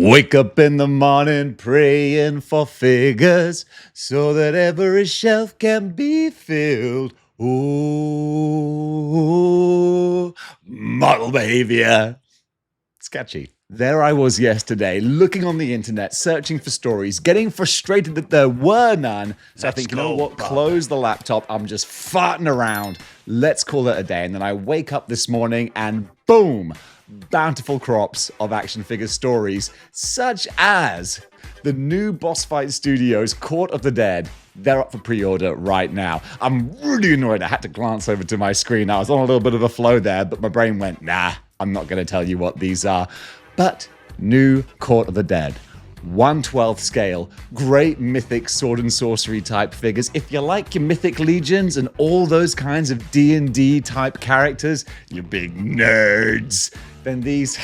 Wake up in the morning praying for figures so that every shelf can be filled. Ooh, model behavior. It's catchy. There I was yesterday, looking on the internet, searching for stories, getting frustrated that there were none. So I think, you know what, close the laptop, I'm just farting around. Let's call it a day. And then I wake up this morning and boom, bountiful crops of action figure stories, such as the new Boss Fight Studios Court of the Dead. They're up for pre-order right now. I'm really annoyed. I had to glance over to my screen. I was on a little bit of a flow there, but my brain went, nah, I'm not going to tell you what these are. But new Court of the Dead, 1/12 scale, great mythic sword and sorcery type figures. If you like your mythic legions and all those kinds of D&D type characters, you big nerds, then these,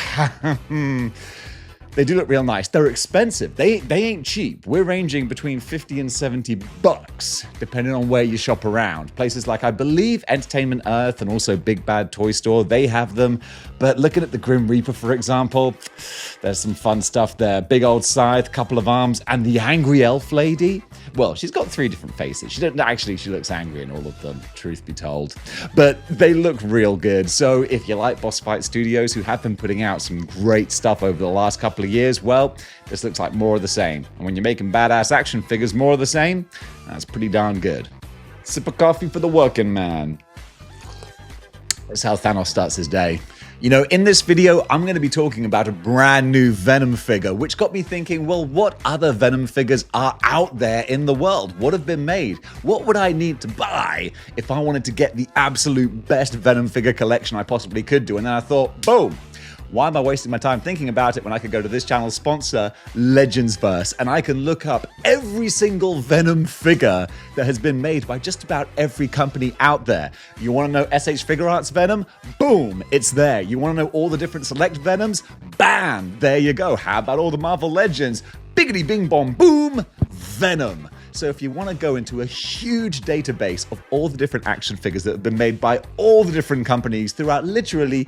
they do look real nice. They're expensive. They ain't cheap. We're ranging between 50 and 70 bucks, depending on where you shop around. Places like, I believe, Entertainment Earth and also Big Bad Toy Store, they have them. But looking at the Grim Reaper, for example, there's some fun stuff there. Big old scythe, couple of arms, and the angry elf lady. Well, she's got 3 different faces. She looks angry in all of them, truth be told. But they look real good. So if you like Boss Fight Studios, who have been putting out some great stuff over the last couple of years, well, this looks like more of the same. And when you're making badass action figures more of the same, that's pretty darn good. Sip of coffee for the working man. That's how Thanos starts his day. You know, in this video, I'm going to be talking about a brand new Venom figure, which got me thinking, well, what other Venom figures are out there in the world? What have been made? What would I need to buy if I wanted to get the absolute best Venom figure collection I possibly could do? And then I thought, boom. Why am I wasting my time thinking about it when I could go to this channel's sponsor, Legendsverse, and I can look up every single Venom figure that has been made by just about every company out there. You want to know SH Figure Arts Venom? Boom, it's there. You want to know all the different select Venoms? Bam, there you go. How about all the Marvel Legends? Biggity bing bong boom, Venom. So if you want to go into a huge database of all the different action figures that have been made by all the different companies throughout literally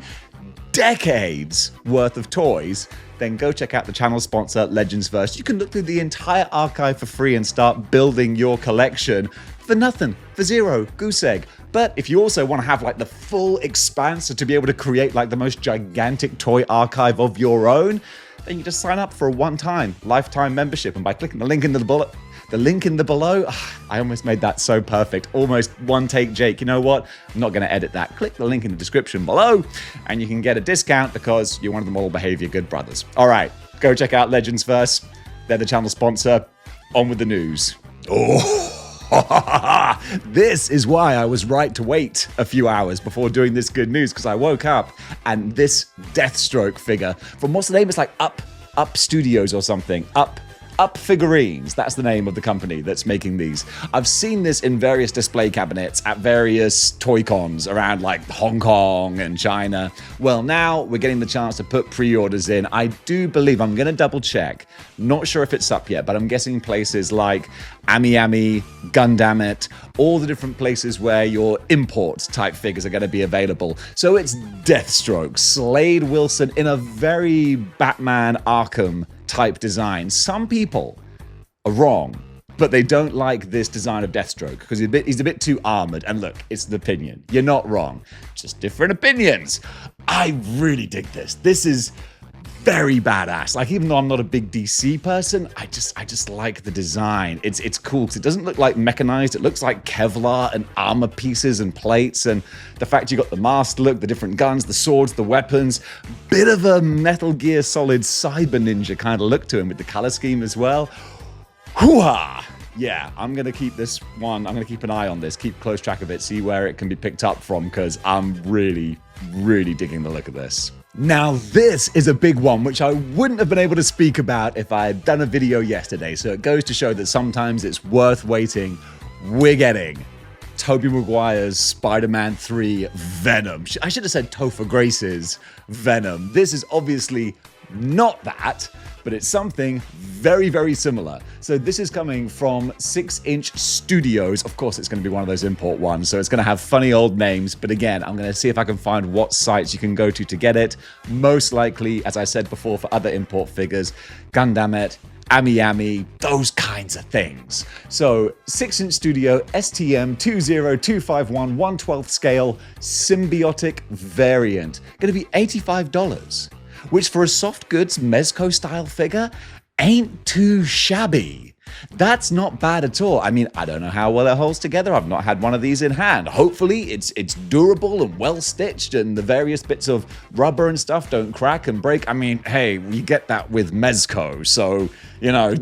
decades worth of toys, then go check out the channel sponsor, Legendsverse. You can look through the entire archive for free and start building your collection for nothing, for zero, goose egg. But if you also want to have like the full expanse, so to be able to create like the most gigantic toy archive of your own, then you just sign up for a one-time lifetime membership. And by clicking the link in the below, I almost made that so perfect. Almost one take, Jake. You know what? I'm not going to edit that. Click the link in the description below and you can get a discount because you're one of the Model Behavior good brothers. All right, go check out Legendsverse. They're the channel sponsor. On with the news. Oh, this is why I was right to wait a few hours before doing this good news, because I woke up and this Deathstroke figure from, what's the name? It's like Up Studios or something. Up Figurines, that's the name of the company that's making these. I've seen this in various display cabinets at various toy cons around like Hong Kong and China. Well, now we're getting the chance to put pre-orders in. I do believe, I'm going to double check, not sure if it's up yet, but I'm guessing places like Ami, Gundamit, all the different places where your import type figures are going to be available. So it's Deathstroke, Slade Wilson in a very Batman Arkham type design. Some people are wrong, but they don't like this design of Deathstroke because he's a bit too armored. And look, it's an opinion. You're not wrong. Just different opinions. I really dig this. This is very badass. Like, even though I'm not a big DC person, I just like the design. It's cool because it doesn't look like mechanized. It looks like Kevlar and armor pieces and plates, and the fact you got the mask look, the different guns, the swords, the weapons, bit of a Metal Gear Solid Cyber Ninja kind of look to him with the color scheme as well. Hoo-ha! Yeah, I'm going to keep this one. I'm going to keep an eye on this, keep close track of it, see where it can be picked up from, because I'm really, really digging the look of this. Now, this is a big one, which I wouldn't have been able to speak about if I had done a video yesterday, so it goes to show that sometimes it's worth waiting. We're getting Tobey Maguire's Spider-Man 3 Venom. I should have said Topher Grace's Venom. This is obviously not that. but it's something very, very similar. So this is coming from 6-inch Studios. Of course, it's going to be one of those import ones, so it's going to have funny old names. But again, I'm going to see if I can find what sites you can go to get it. Most likely, as I said before, for other import figures, Gundam, Ami, those kinds of things. So 6-inch Studio STM 20251 1/12 scale symbiotic variant. Going to be $85, which for a soft goods Mezco style figure ain't too shabby. That's not bad at all. I mean, I don't know how well it holds together. I've not had one of these in hand. Hopefully it's durable and well stitched and the various bits of rubber and stuff don't crack and break. I mean, hey, you get that with Mezco, so, you know,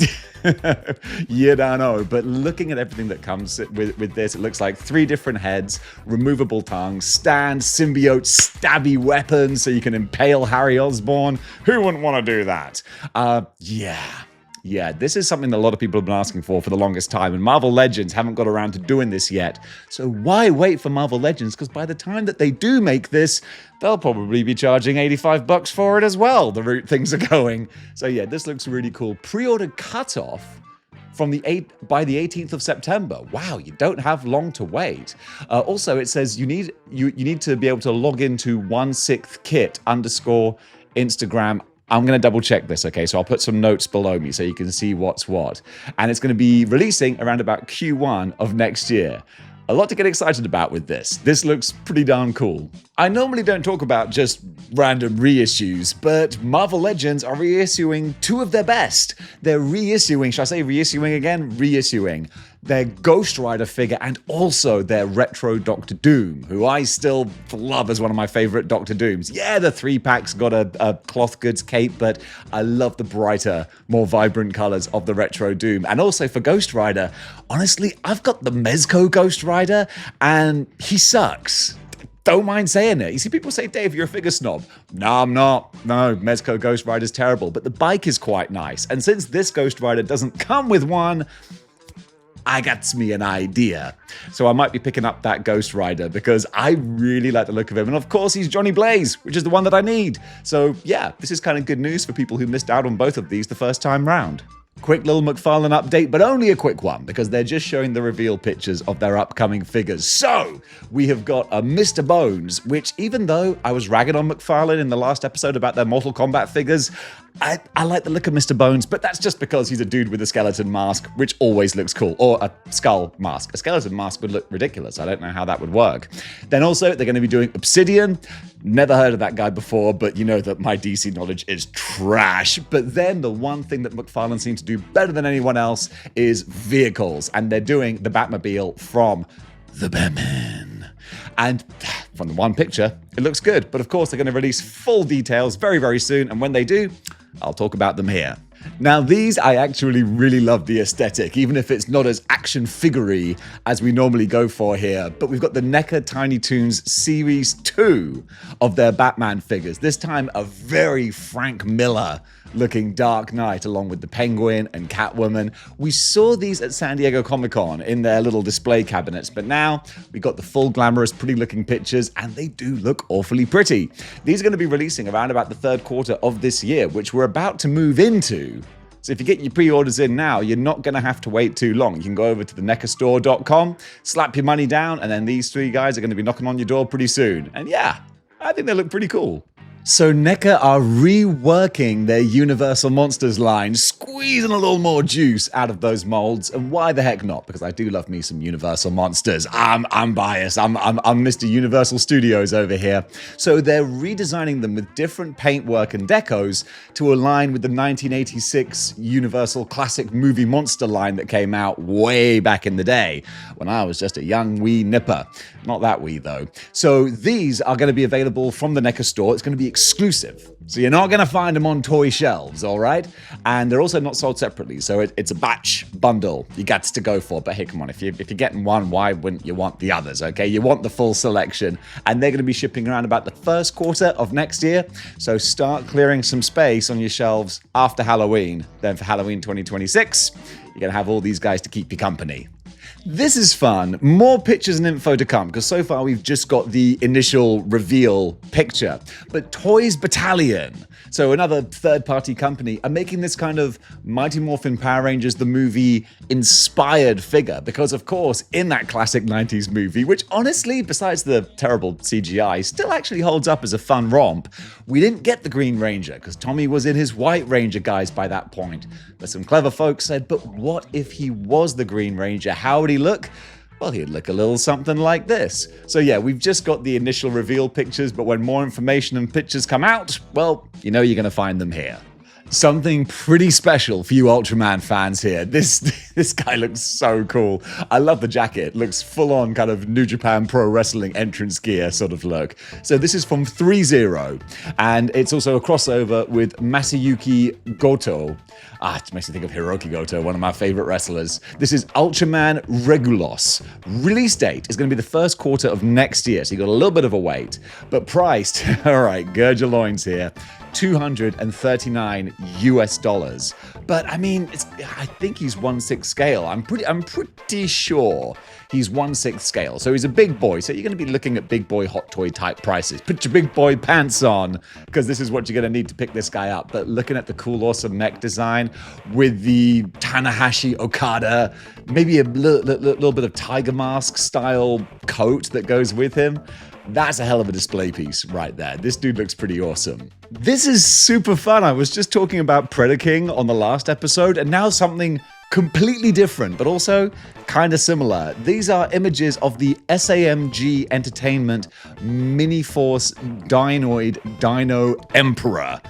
you don't know. But looking at everything that comes with this, it looks like 3 different heads, removable tongues, stand, symbiote, stabby weapons so you can impale Harry Osborn. Who wouldn't want to do that? Yeah, this is something that a lot of people have been asking for the longest time, and Marvel Legends haven't got around to doing this yet. So why wait for Marvel Legends? Because by the time that they do make this, they'll probably be charging $85 for it as well, the route things are going. So yeah, this looks really cool. Pre-order cutoff from by the 18th of September. Wow, you don't have long to wait. Also, it says you need to be able to log into 16kit _ Instagram. I'm going to double check this, okay? So I'll put some notes below me so you can see what's what. And it's going to be releasing around about Q1 of next year. A lot to get excited about with this. This looks pretty darn cool. I normally don't talk about just random reissues, but Marvel Legends are reissuing 2 of their best. They're reissuing, should I say reissuing again? Reissuing their Ghost Rider figure and also their retro Doctor Doom, who I still love as one of my favorite Doctor Dooms. Yeah, the 3-pack's got a cloth goods cape, but I love the brighter, more vibrant colors of the retro Doom. And also for Ghost Rider, honestly, I've got the Mezco Ghost Rider, and he sucks. Don't mind saying it. You see people say, Dave, you're a figure snob. No, I'm not. No, Mezco Ghost Rider's terrible, but the bike is quite nice. And since this Ghost Rider doesn't come with one, I got me an idea. So I might be picking up that Ghost Rider because I really like the look of him. And of course, he's Johnny Blaze, which is the one that I need. So yeah, this is kind of good news for people who missed out on both of these the first time round. Quick little McFarlane update, but only a quick one because they're just showing the reveal pictures of their upcoming figures. So we have got a Mr. Bones, which even though I was ragging on McFarlane in the last episode about their Mortal Kombat figures, I like the look of Mr. Bones, but that's just because he's a dude with a skeleton mask, which always looks cool, or a skull mask. A skeleton mask would look ridiculous. I don't know how that would work. Then also, they're going to be doing Obsidian. Never heard of that guy before, but you know that my DC knowledge is trash. But then the one thing that McFarlane seems to do better than anyone else is vehicles, and they're doing the Batmobile from the Batman. And from the one picture, it looks good. But of course, they're going to release full details very, very soon. And when they do, I'll talk about them here. Now, these, I actually really love the aesthetic, even if it's not as action figure-y as we normally go for here. But we've got the Neca Tiny Toons Series 2 of their Batman figures. This time, a very Frank Miller looking Dark Knight along with the Penguin and Catwoman. We saw these at San Diego Comic-Con in their little display cabinets, but now we got the full glamorous, pretty looking pictures, and they do look awfully pretty. These are going to be releasing around about the 3rd quarter of this year, which we're about to move into. So if you get your pre-orders in now, you're not going to have to wait too long. You can go over to the necastore.com, slap your money down, and then these 3 guys are going to be knocking on your door pretty soon. And yeah, I think they look pretty cool. So Neca are reworking their Universal Monsters line, squeezing a little more juice out of those molds, and why the heck not? Because I do love me some Universal Monsters. I'm biased. I'm Mr. Universal Studios over here. So they're redesigning them with different paintwork and decos to align with the 1986 Universal classic movie monster line that came out way back in the day when I was just a young wee nipper. Not that wee though. So these are going to be available from the Neca store. It's going to be exclusive. So you're not going to find them on toy shelves, all right? And they're also not sold separately, so it's a batch bundle you got to go for. But hey, come on, if you're getting one, why wouldn't you want the others, okay? You want the full selection. And they're going to be shipping around about the 1st quarter of next year, so start clearing some space on your shelves after Halloween. Then for Halloween 2026, you're going to have all these guys to keep you company. This is fun. More pictures and info to come, because so far we've just got the initial reveal picture. But Toys Battalion, so another third-party company, are making this kind of Mighty Morphin Power Rangers the movie inspired figure. Because, of course, in that classic 90s movie, which honestly, besides the terrible CGI, still actually holds up as a fun romp, we didn't get the Green Ranger, because Tommy was in his White Ranger guise by that point. But some clever folks said, but what if he was the Green Ranger? How would he look? Well, he'd look a little something like this. So yeah, we've just got the initial reveal pictures, but when more information and pictures come out, well, you know you're going to find them here. Something pretty special for you Ultraman fans here. This guy looks so cool. I love the jacket. Looks full on kind of New Japan Pro Wrestling entrance gear sort of look. So this is from 3-0, and it's also a crossover with Masayuki Goto. It makes me think of Hiroki Goto, one of my favorite wrestlers. This is Ultraman Regulos. Release date is going to be the first quarter of next year, so you got a little bit of a wait. But priced, all right, gird your loins here, $239 US. But I mean, I think he's 1/6 scale. I'm pretty sure he's 1/6 scale. So he's a big boy. So you're going to be looking at big boy hot toy type prices. Put your big boy pants on, because this is what you're going to need to pick this guy up. But looking at the cool, awesome mech design with the Tanahashi Okada, maybe a little bit of Tiger Mask style coat that goes with him. That's a hell of a display piece right there. This dude looks pretty awesome. This is super fun. I was just talking about Predaking on the last episode, and now something completely different, but also kind of similar. These are images of the SAMG Entertainment Mini-Force Dinoid Dino Emperor.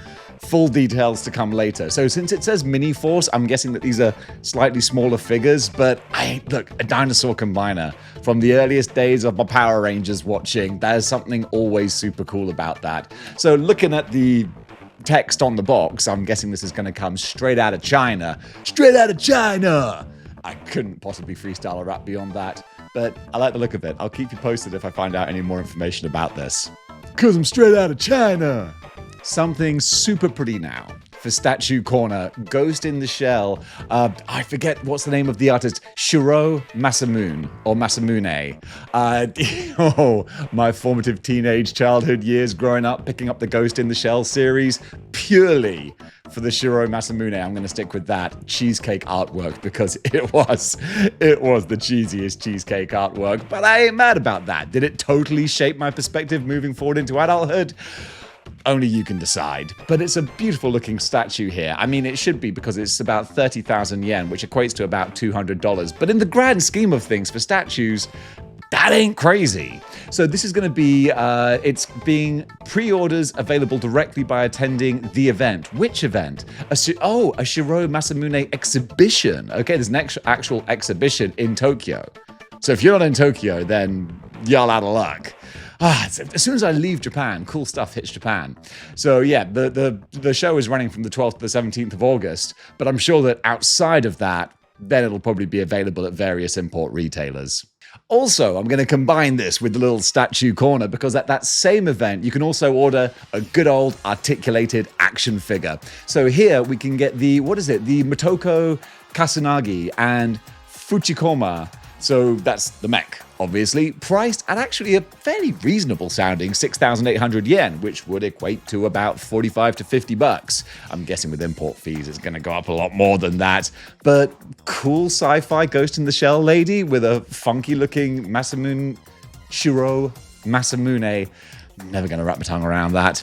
Full details to come later. So since it says Mini-Force, I'm guessing that these are slightly smaller figures, but look, a dinosaur combiner. From the earliest days of my Power Rangers watching, there's something always super cool about that. So looking at the text on the box, I'm guessing this is going to come straight out of China. Straight out of China! I couldn't possibly freestyle a rap beyond that, but I like the look of it. I'll keep you posted if I find out any more information about this. 'Cause I'm straight out of China! Something super pretty now for Statue Corner, Ghost in the Shell. I forget what's the name of the artist. Shiro Masamune, or Masamune. My formative teenage childhood years growing up, picking up the Ghost in the Shell series, purely for the Shiro Masamune. I'm going to stick with that cheesecake artwork, because it was the cheesiest cheesecake artwork. But I ain't mad about that. Did it totally shape my perspective moving forward into adulthood? Only you can decide. But it's a beautiful looking statue here. I mean, it should be, because it's about 30,000 yen, which equates to about $200. But in the grand scheme of things for statues, that ain't crazy. So this is going to be, it's being pre-orders available directly by attending the event. Which event? A Shiro Masamune exhibition. Okay, there's an actual exhibition in Tokyo. So if you're not in Tokyo, then you're out of luck. As soon as I leave Japan, cool stuff hits Japan. So yeah, the show is running from the 12th to the 17th of August, but I'm sure that outside of that, then it'll probably be available at various import retailers. Also, I'm going to combine this with the little Statue Corner, because at that same event, you can also order a good old articulated action figure. So here we can get the Motoko Kasunagi and Fuchikoma. So that's the mech, obviously, priced at actually a fairly reasonable sounding 6,800 yen, which would equate to about 45 to 50 bucks. I'm guessing with import fees, it's going to go up a lot more than that. But cool sci-fi Ghost in the Shell lady with a funky looking Shiro Masamune. Never going to wrap my tongue around that.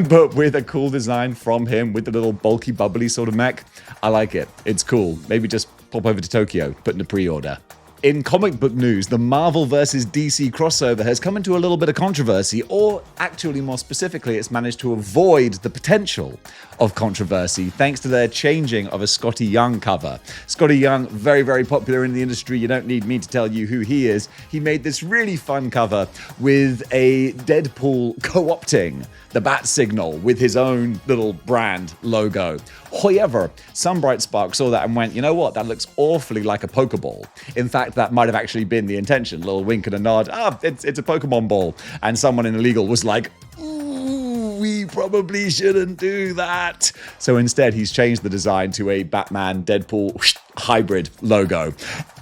But with a cool design from him, with the little bulky, bubbly sort of mech, I like it. It's cool. Maybe just pop over to Tokyo, put in a pre-order. In comic book news, the Marvel vs. DC crossover has come into a little bit of controversy, or actually more specifically, it's managed to avoid the potential of controversy thanks to their changing of a Scotty Young cover. Scotty Young, very, very popular in the industry. You don't need me to tell you who he is. He made this really fun cover with a Deadpool co-opting the bat signal with his own little brand logo. However, some bright spark saw that and went, you know what, that looks awfully like a Pokeball. In fact, that might have actually been the intention. A little wink and a nod. It's a Pokemon ball. And someone in legal was like, ooh, we probably shouldn't do that. So instead, he's changed the design to a Batman Deadpool hybrid logo.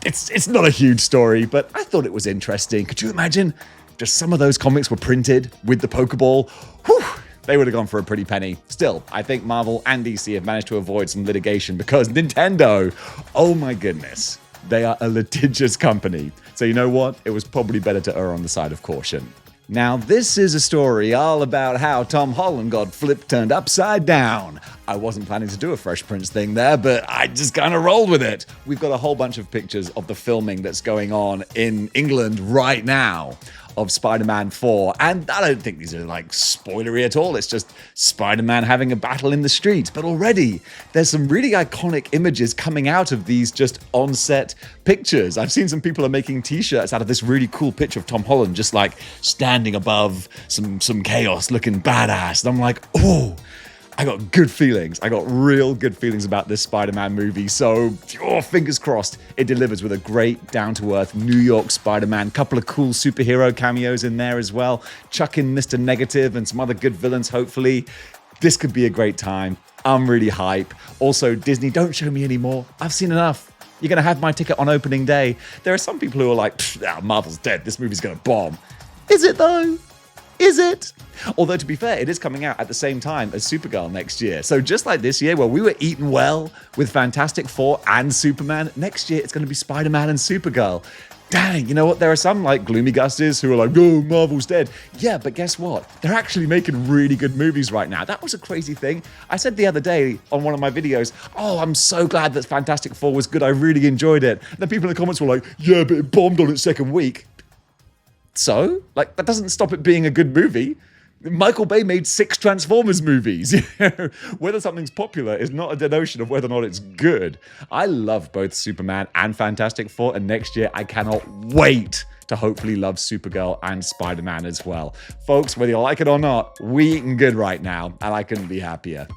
It's not a huge story, but I thought it was interesting. Could you imagine just some of those comics were printed with the Pokeball? Whew, they would have gone for a pretty penny. Still, I think Marvel and DC have managed to avoid some litigation because Nintendo, oh my goodness, they are a litigious company. So you know what? It was probably better to err on the side of caution. Now, this is a story all about how Tom Holland got turned upside down. I wasn't planning to do a Fresh Prince thing there, but I just kind of rolled with it. We've got a whole bunch of pictures of the filming that's going on in England right now of Spider-Man 4, and I don't think these are like spoilery at all. It's just Spider-Man having a battle in the street. But already there's some really iconic images coming out of these just on-set pictures. I've seen some people are making t-shirts out of this really cool picture of Tom Holland just like standing above some chaos looking badass. And I'm like, oh, I got good feelings. I got real good feelings about this Spider-Man movie. So, fingers crossed, it delivers with a great, down-to-earth New York Spider-Man. Couple of cool superhero cameos in there as well. Chuck in Mr. Negative and some other good villains, hopefully. This could be a great time. I'm really hype. Also, Disney, don't show me anymore. I've seen enough. You're going to have my ticket on opening day. There are some people who are like, Marvel's dead. This movie's going to bomb. Is it, though? Is it? Although, to be fair, it is coming out at the same time as Supergirl next year. So just like this year, where we were eating well with Fantastic Four and Superman, next year it's going to be Spider-Man and Supergirl. Dang, you know what? There are some like gloomy gusties who are like, oh, Marvel's dead. Yeah, but guess what? They're actually making really good movies right now. That was a crazy thing. I said the other day on one of my videos, oh, I'm so glad that Fantastic Four was good. I really enjoyed it. And then people in the comments were like, yeah, but it bombed on its second week. So, like, that doesn't stop it being a good movie. Michael Bay made 6 Transformers movies. Whether something's popular is not a denotion of whether or not it's good. I love both Superman and Fantastic Four, and next year I cannot wait to hopefully love Supergirl and Spider-Man as well. Folks, whether you like it or not, we eating good right now, and I couldn't be happier.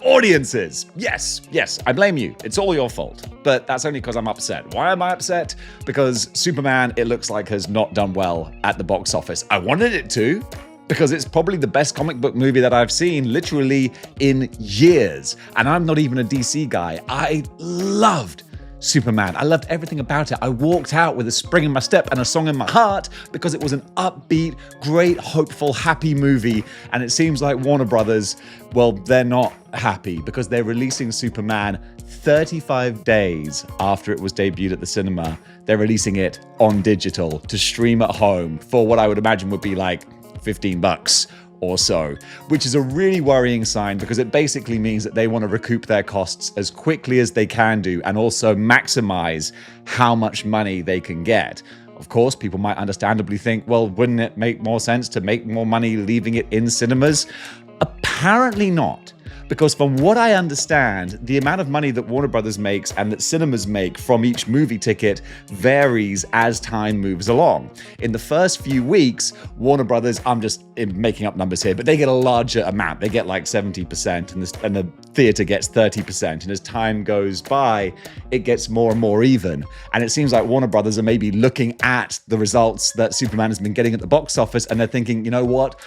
Audiences. Yes, I blame you. It's all your fault. But that's only because I'm upset. Why am I upset? Because Superman, it looks like, has not done well at the box office. I wanted it to, because it's probably the best comic book movie that I've seen literally in years. And I'm not even a DC guy. I loved Superman. I loved everything about it. I walked out with a spring in my step and a song in my heart because it was an upbeat, great, hopeful, happy movie. And it seems like Warner Brothers, well, they're not happy because they're releasing Superman 35 days after it was debuted at the cinema. They're releasing it on digital to stream at home for what I would imagine would be like $15 or so, which is a really worrying sign because it basically means that they want to recoup their costs as quickly as they can do and also maximize how much money they can get. Of course, people might understandably think, well, wouldn't it make more sense to make more money leaving it in cinemas? Apparently not. Because from what I understand, the amount of money that Warner Brothers makes and that cinemas make from each movie ticket varies as time moves along. In the first few weeks, Warner Brothers, I'm just making up numbers here, but they get a larger amount. They get like 70% and the theater gets 30%. And as time goes by, it gets more and more even. And it seems like Warner Brothers are maybe looking at the results that Superman has been getting at the box office, and they're thinking, you know what?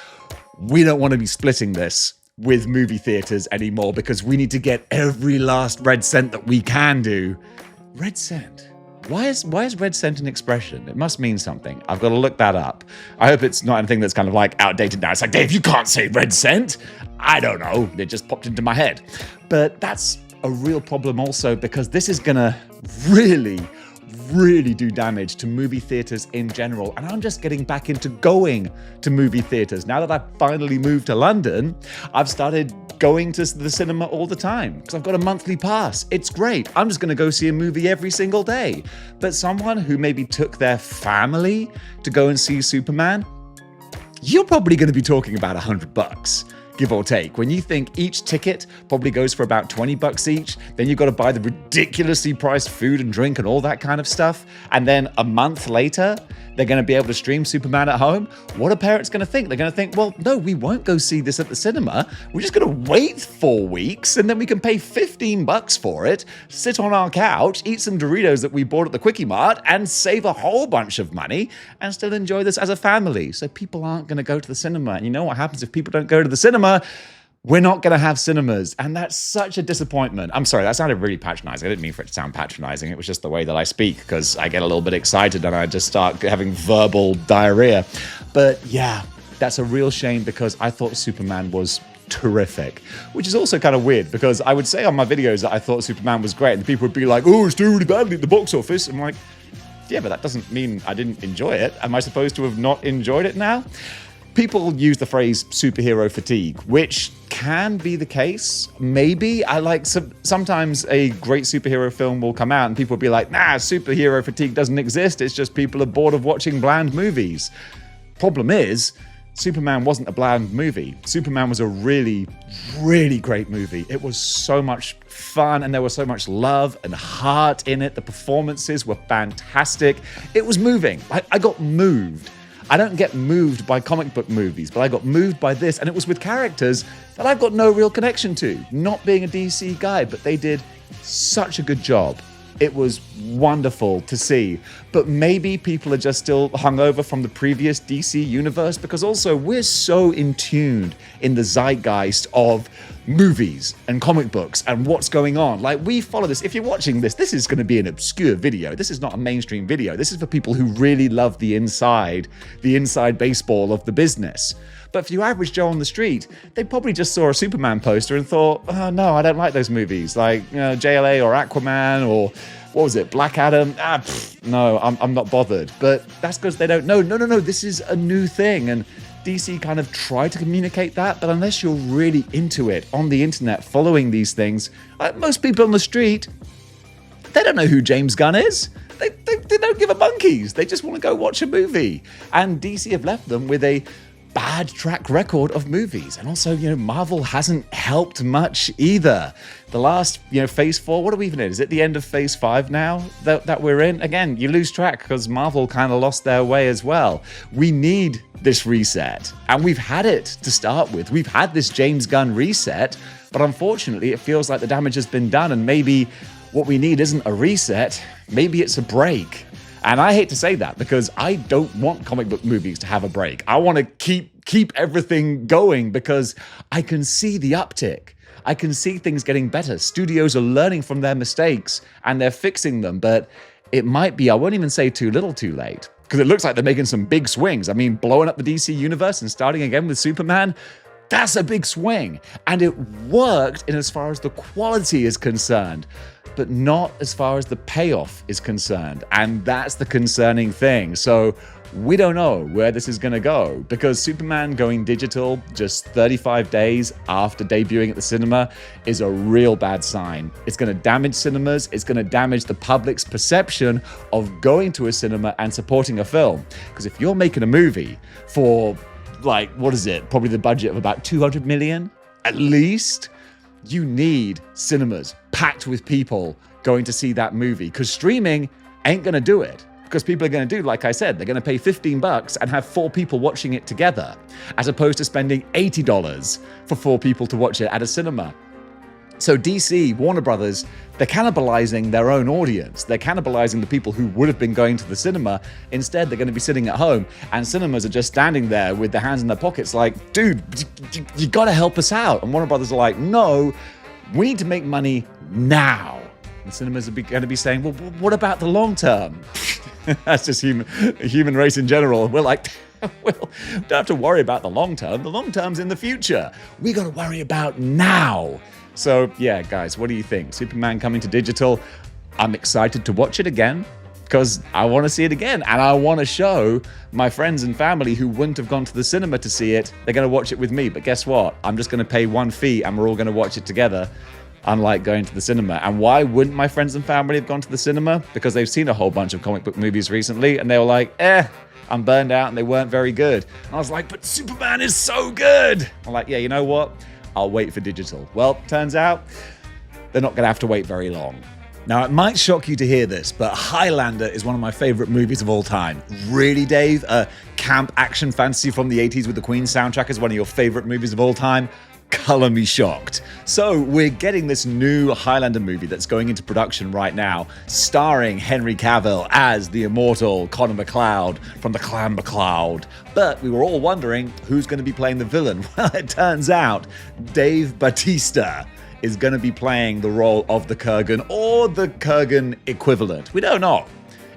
We don't want to be splitting this with movie theaters anymore because we need to get every last red cent that we can do. Red cent? Why is red cent an expression? It must mean something. I've got to look that up. I hope it's not anything that's kind of like outdated now. It's like, Dave, you can't say red cent. I don't know. It just popped into my head. But that's a real problem also because this is gonna really do damage to movie theaters in general. And I'm just getting back into going to movie theaters. Now that I've finally moved to London, I've started going to the cinema all the time because I've got a monthly pass. It's great. I'm just going to go see a movie every single day. But someone who maybe took their family to go and see Superman, you're probably going to be talking about $100. give or take. When you think each ticket probably goes for about 20 bucks each, then you've got to buy the ridiculously priced food and drink and all that kind of stuff. And then a month later, they're going to be able to stream Superman at home. What are parents going to think? They're going to think, well, no, we won't go see this at the cinema. We're just going to wait 4 weeks and then we can pay 15 bucks for it, sit on our couch, eat some Doritos that we bought at the Quickie Mart and save a whole bunch of money and still enjoy this as a family. So people aren't going to go to the cinema. And you know what happens if people don't go to the cinema? We're not going to have cinemas. And that's such a disappointment. I'm sorry, that sounded really patronizing. I didn't mean for it to sound patronizing. It was just the way that I speak because I get a little bit excited and I just start having verbal diarrhea. But yeah, that's a real shame because I thought Superman was terrific, which is also kind of weird because I would say on my videos that I thought Superman was great and people would be like, oh, it's doing really badly at the box office. I'm like, yeah, but that doesn't mean I didn't enjoy it. Am I supposed to have not enjoyed it now? People use the phrase superhero fatigue, which can be the case. Maybe. Sometimes a great superhero film will come out and people will be like, nah, superhero fatigue doesn't exist. It's just people are bored of watching bland movies. Problem is, Superman wasn't a bland movie. Superman was a really, really great movie. It was so much fun and there was so much love and heart in it. The performances were fantastic. It was moving. I got moved. I don't get moved by comic book movies, but I got moved by this, and it was with characters that I've got no real connection to, not being a DC guy, but they did such a good job. It was wonderful to see, but maybe people are just still hungover from the previous DC universe because also we're so in tune in the zeitgeist of movies and comic books and what's going on. Like, we follow this. If you're watching this, this is going to be an obscure video. This is not a mainstream video. This is for people who really love the inside baseball of the business. But for your average Joe on the street, they probably just saw a Superman poster and thought, oh, no, I don't like those movies. Like, JLA or Aquaman or, what was it, Black Adam? No, I'm not bothered. But that's because they don't know. No, this is a new thing. And DC kind of tried to communicate that, but unless you're really into it on the internet, following these things, most people on the street, they don't know who James Gunn is. They don't give a monkeys. They just want to go watch a movie. And DC have left them with a bad track record of movies. And also, Marvel hasn't helped much either. The last, phase 4, what are we even in? Is it the end of phase 5 now that we're in? Again, you lose track because Marvel kind of lost their way as well. We need this reset. And we've had it to start with. We've had this James Gunn reset, but unfortunately it feels like the damage has been done and maybe what we need isn't a reset, maybe it's a break. And I hate to say that because I don't want comic book movies to have a break. I want to keep everything going because I can see the uptick. I can see things getting better. Studios are learning from their mistakes and they're fixing them. But it might be, I won't even say too little too late, because it looks like they're making some big swings. I mean, blowing up the DC universe and starting again with Superman, that's a big swing. And it worked in as far as the quality is concerned, but not as far as the payoff is concerned. And that's the concerning thing. So we don't know where this is going to go because Superman going digital just 35 days after debuting at the cinema is a real bad sign. It's going to damage cinemas. It's going to damage the public's perception of going to a cinema and supporting a film. Because if you're making a movie for, like, what is it? Probably the budget of about 200 million at least. You need cinemas packed with people going to see that movie because streaming ain't going to do it. Because people are going to do, like I said, they're going to pay 15 bucks and have 4 people watching it together, as opposed to spending $80 for 4 people to watch it at a cinema. So DC, Warner Brothers, they're cannibalizing their own audience. They're cannibalizing the people who would have been going to the cinema. Instead, they're going to be sitting at home, and cinemas are just standing there with their hands in their pockets like, dude, you got to help us out. And Warner Brothers are like, no, we need to make money now. And cinemas are going to be saying, well, what about the long term? That's just human race in general. We're like, well, don't have to worry about the long term. The long term's in the future. We got to worry about now. So yeah, guys, what do you think? Superman coming to digital. I'm excited to watch it again because I want to see it again. And I want to show my friends and family who wouldn't have gone to the cinema to see it, they're going to watch it with me. But guess what? I'm just going to pay one fee and we're all going to watch it together. Unlike going to the cinema. And why wouldn't my friends and family have gone to the cinema? Because they've seen a whole bunch of comic book movies recently and they were like, I'm burned out and they weren't very good. And I was like, but Superman is so good. I'm like, yeah, you know what? I'll wait for digital. Well, turns out they're not going to have to wait very long. Now, it might shock you to hear this, but Highlander is one of my favorite movies of all time. Really, Dave? A camp action fantasy from the 80s with the Queen soundtrack is one of your favorite movies of all time? Color me shocked. So we're getting this new Highlander movie that's going into production right now, starring Henry Cavill as the immortal Connor MacLeod from the Clan MacLeod. But we were all wondering who's going to be playing the villain. Well, it turns out Dave Bautista is going to be playing the role of the Kurgan or the Kurgan equivalent. We don't know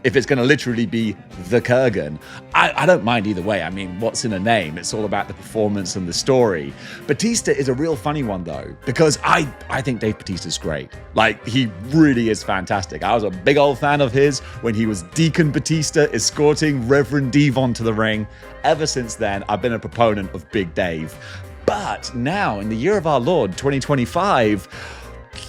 if it's going to literally be the Kurgan. I don't mind either way. I mean, what's in a name? It's all about the performance and the story. Bautista is a real funny one, though, because I think Dave Bautista's great. Like, he really is fantastic. I was a big old fan of his when he was Deacon Bautista escorting Reverend Devon to the ring. Ever since then, I've been a proponent of Big Dave. But now, in the year of our Lord, 2025,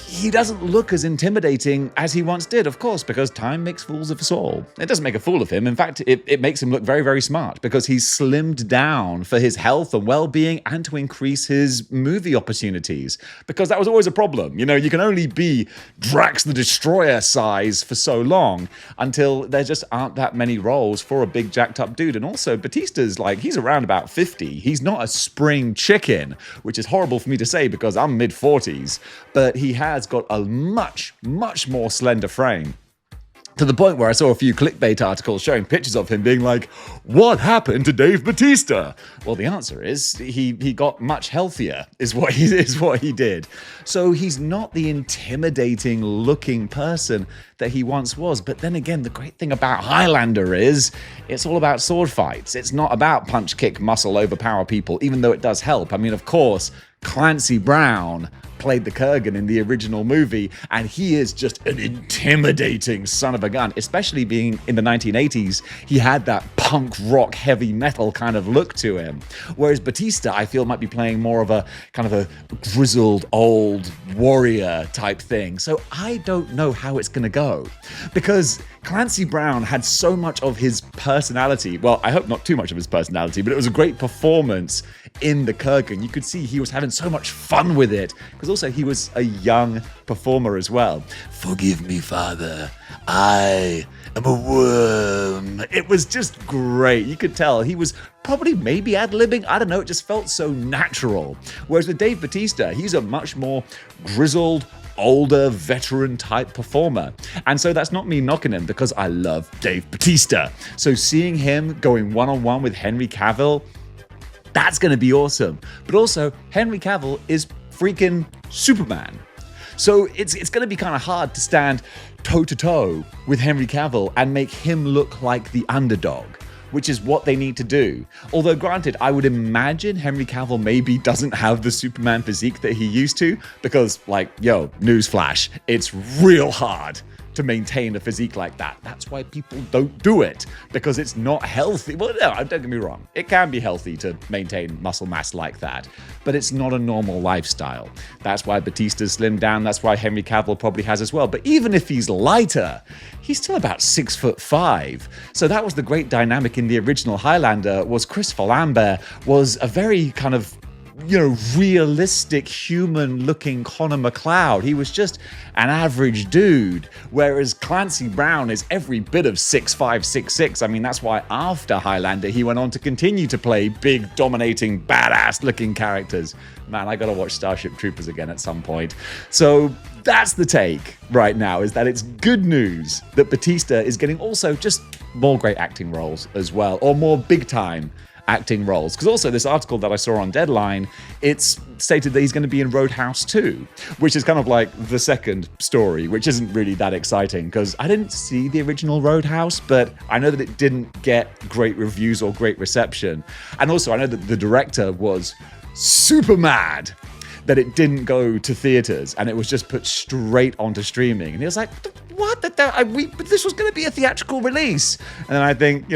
he doesn't look as intimidating as he once did, of course, because time makes fools of us all. It doesn't make a fool of him. In fact, it makes him look very, very smart because he's slimmed down for his health and well-being and to increase his movie opportunities, because that was always a problem. You know, you can only be Drax the Destroyer size for so long until there just aren't that many roles for a big jacked up dude. And also, Bautista's like, he's around about 50. He's not a spring chicken, which is horrible for me to say because I'm mid-40s, but he has got a much, much more slender frame. To the point where I saw a few clickbait articles showing pictures of him being like, what happened to Dave Bautista? Well, the answer is he got much healthier, is what he did. So he's not the intimidating looking person that he once was. But then again, the great thing about Highlander is it's all about sword fights. It's not about punch, kick, muscle, overpower people, even though it does help. I mean, of course, Clancy Brown played the Kurgan in the original movie, and he is just an intimidating son of a gun, especially being in the 1980s. He had that punk rock heavy metal kind of look to him. Whereas Bautista, I feel, might be playing more of a kind of a grizzled old warrior type thing. So I don't know how it's going to go, because Clancy Brown had so much of his personality. Well, I hope not too much of his personality, but it was a great performance in the Kurgan. You could see he was having so much fun with it, because also he was a young performer as well. Forgive me, Father, I am a worm. It was just great. You could tell he was probably maybe ad-libbing. I don't know. It just felt so natural. Whereas with Dave Bautista, he's a much more grizzled, older, veteran type performer. And so that's not me knocking him, because I love Dave Bautista. So seeing him going one-on-one with Henry Cavill, that's going to be awesome. But also, Henry Cavill is freaking Superman. So it's going to be kind of hard to stand toe-to-toe with Henry Cavill and make him look like the underdog, which is what they need to do. Although granted, I would imagine Henry Cavill maybe doesn't have the Superman physique that he used to, because, like, yo, newsflash, it's real hard to maintain a physique like that. That's why people don't do it, because it's not healthy. Well, no, don't get me wrong. It can be healthy to maintain muscle mass like that, but it's not a normal lifestyle. That's why Bautista's slimmed down. That's why Henry Cavill probably has as well. But even if he's lighter, he's still about 6'5". So that was the great dynamic in the original Highlander, was Christopher Lambert was a very kind of, you know, realistic human-looking Connor MacLeod. He was just an average dude, whereas Clancy Brown is every bit of 6'5", 6'6". I mean, that's why after Highlander, he went on to continue to play big, dominating, badass-looking characters. Man, I gotta watch Starship Troopers again at some point. So that's the take right now, is that it's good news that Bautista is getting also just more great acting roles as well, or more big-time acting roles. Because also this article that I saw on Deadline, it's stated that he's going to be in Roadhouse 2, which is kind of like the second story, which isn't really that exciting, because I didn't see the original Roadhouse, but I know that it didn't get great reviews or great reception. And also I know that the director was super mad that it didn't go to theaters and it was just put straight onto streaming. And he was like, what? This was going to be a theatrical release. And then I think,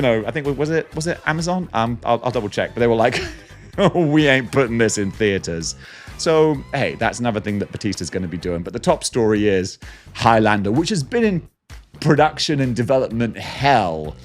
was it Amazon? I'll double check. But they were like, oh, we ain't putting this in theaters. So, hey, that's another thing that Bautista's going to be doing. But the top story is Highlander, which has been in production and development hell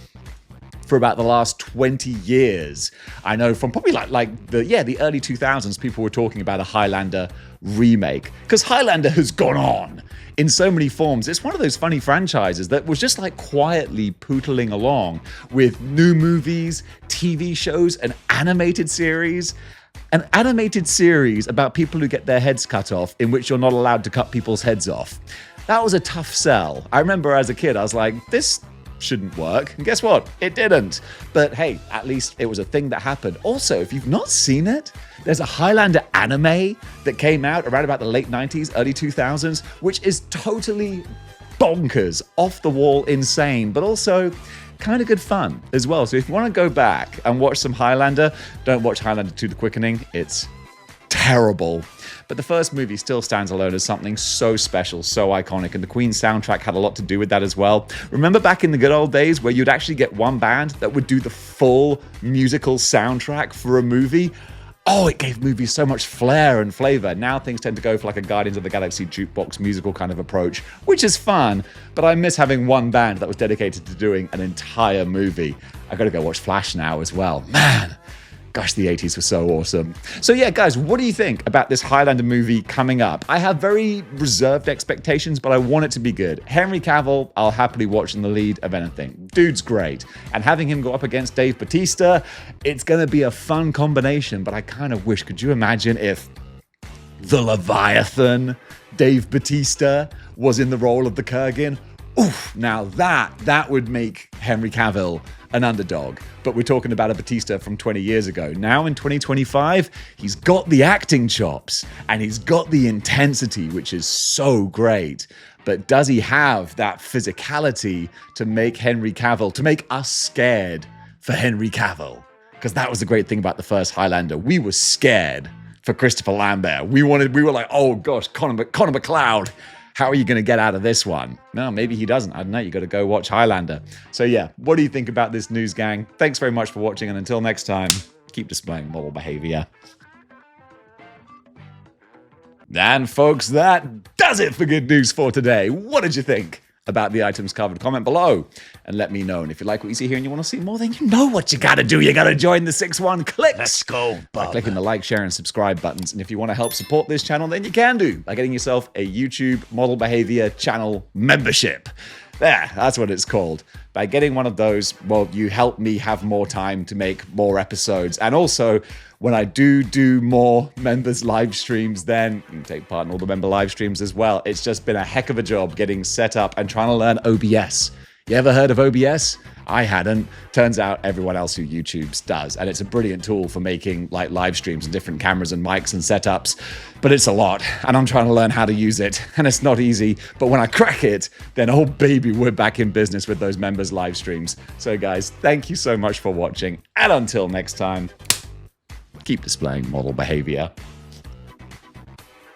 for about the last 20 years. I know from probably the early 2000s, people were talking about a Highlander remake, because Highlander has gone on in so many forms. It's one of those funny franchises that was just like quietly pootling along with new movies, TV shows, an animated series. An animated series about people who get their heads cut off, in which you're not allowed to cut people's heads off. That was a tough sell. I remember as a kid, I was like, this shouldn't work. And guess what? It didn't. But hey, at least it was a thing that happened. Also, if you've not seen it, there's a Highlander anime that came out around about the late 90s, early 2000s, which is totally bonkers, off the wall, insane, but also kind of good fun as well. So if you want to go back and watch some Highlander, don't watch Highlander 2: The Quickening. It's terrible. But the first movie still stands alone as something so special, so iconic, and the Queen's soundtrack had a lot to do with that as well. Remember back in the good old days where you'd actually get one band that would do the full musical soundtrack for a movie? Oh, it gave movies so much flair and flavor. Now things tend to go for like a Guardians of the Galaxy jukebox musical kind of approach, which is fun, but I miss having one band that was dedicated to doing an entire movie. I gotta go watch Flash now as well. Man, gosh, the 80s were so awesome. So yeah, guys, what do you think about this Highlander movie coming up? I have very reserved expectations, but I want it to be good. Henry Cavill, I'll happily watch in the lead of anything. Dude's great. And having him go up against Dave Bautista, it's gonna be a fun combination, but I kind of wish, could you imagine if the Leviathan, Dave Bautista, was in the role of the Kurgan? Oof, now that would make Henry Cavill an underdog. But we're talking about a Bautista from 20 years ago. Now in 2025, he's got the acting chops and he's got the intensity, which is so great. But does he have that physicality to make Henry Cavill, to make us scared for Henry Cavill? Because that was the great thing about the first Highlander. We were scared for Christopher Lambert. We were like, oh gosh, Connor McLeod. How are you going to get out of this one? No, maybe he doesn't. I don't know. You got to go watch Highlander. So yeah, what do you think about this news, gang? Thanks very much for watching, and until next time, keep displaying model behavior. And folks, that does it for Good News for today. What did you think about the items covered? Comment below and let me know. And if you like what you see here and you want to see more, then you know what you got to do. You got to join the 6-1 Clicks. Let's go, Bob. By clicking the like, share, and subscribe buttons. And if you want to help support this channel, then you can do by getting yourself a YouTube Model Behavior channel membership. There, that's what it's called. By getting one of those, well, you help me have more time to make more episodes. And also, when I do more members live streams, then you can take part in all the member live streams as well. It's just been a heck of a job getting set up and trying to learn OBS. You ever heard of OBS? I hadn't. Turns out everyone else who YouTubes does. And it's a brilliant tool for making like live streams and different cameras and mics and setups. But it's a lot. And I'm trying to learn how to use it. And it's not easy. But when I crack it, then oh baby, we're back in business with those members live streams. So guys, thank you so much for watching. And until next time, keep displaying model behavior.